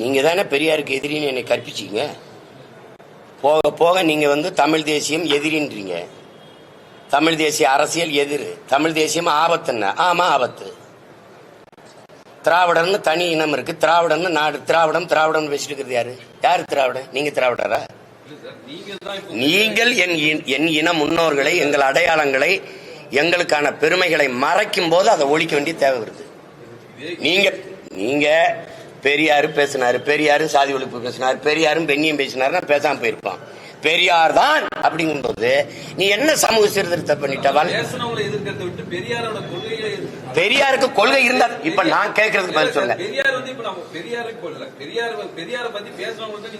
நீங்க தானே பெரியாருக்கு எதிரின்னு என்னை கற்பிச்சீங்க. போக போக நீங்க தமிழ் தேசியம் எதிரின்றீங்க. தமிழ் தேசிய அரசியல் எதிர், தமிழ் தேசியம் ஆபத்துன்னு. ஆமா ஆபத்து. திராவிடர்னு தனி இனம் இருக்கு, திராவிடன்னு நாடு. திராவிடம் பேசிட்டு இருக்கிறது யாரு? யாரு திராவிடம்? நீங்க திராவிடரா? நீங்கள் என் இன முன்னோர்களை, எங்கள் அடையாளங்களை, எங்களுக்கான பெருமைகளை மறைக்கும் போது அதை ஒழிக்க வேண்டிய தேவை வருது. நீங்க பெரியாரு பேசினாரு, பெரியாரும் சாதி ஒழிப்பு பேசினார், பெரியாரும் பெண்ணியம் பேசினாரு, பேசாம போயிருப்பான். பெரியார் தான் அப்படிங்கும்போது நீ என்ன சமூக சீர்திருத்தம் பண்ணிட்டவள்? பெரியாருக்கு கொள்கை இருந்தா இப்ப நான் கேட்கறதுக்கு பதில் சொல்ல.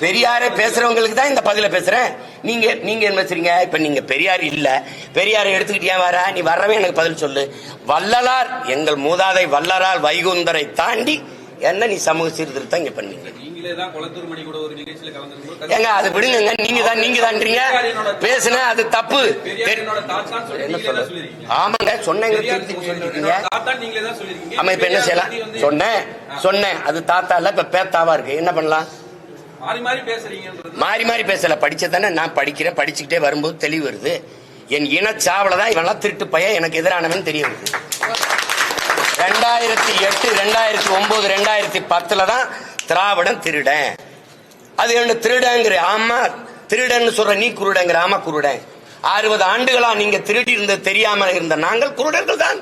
பெரியாரை பேசுறவங்களுக்கு தான் இந்த பதில பேசுறேன். நீங்க என்ன பேசுறீங்க? இப்ப நீங்க பெரியார் இல்ல, பெரியாரை எடுத்துக்கிட்டியா வர? நீ வரவே எனக்கு பதில் சொல்லு. வள்ளலார், எங்கள் மூதாதை வள்ளலார் வைகுந்தரை தாண்டி என்ன நீ சமூக சீர்திருத்தம் இங்க பண்ணீங்க? ஏங்க அது விடுங்க. நீங்க தான்றீங்க பேசுன அது தப்பு. என்ன சொல்ல? ஆமாங்க சொன்னீங்க, சொல்லிருக்கீங்க. ஆமா இப்ப என்ன செய்யலாம்? சொன்னேன் அது தாத்தா இல்ல, இப்ப பேத்தாவா இருக்கு. என்ன பண்ணலாம்? மாறி மாறி பேசல. படிச்சதானே நான் படிக்கிறேன். படிச்சுக்கிட்டே வரும்போது தெளிவு வருது. என் இனச்சாவலதான் இவெல்லாம் திருட்டு பையன் எனக்கு எதிரானவன் தெரிய வருது. 2008, 2009, 2010 தான் திராவிடம் திருடன். அது என்ன திருடங்கிற? ஆமா திருடன் சொல்ற. நீ குருடங்கிற? ஆமா குருடன். 60 ஆண்டுகளா நீங்க திருடி இருந்த தெரியாம இருந்த நாங்கள் குருடர்கள் தான்.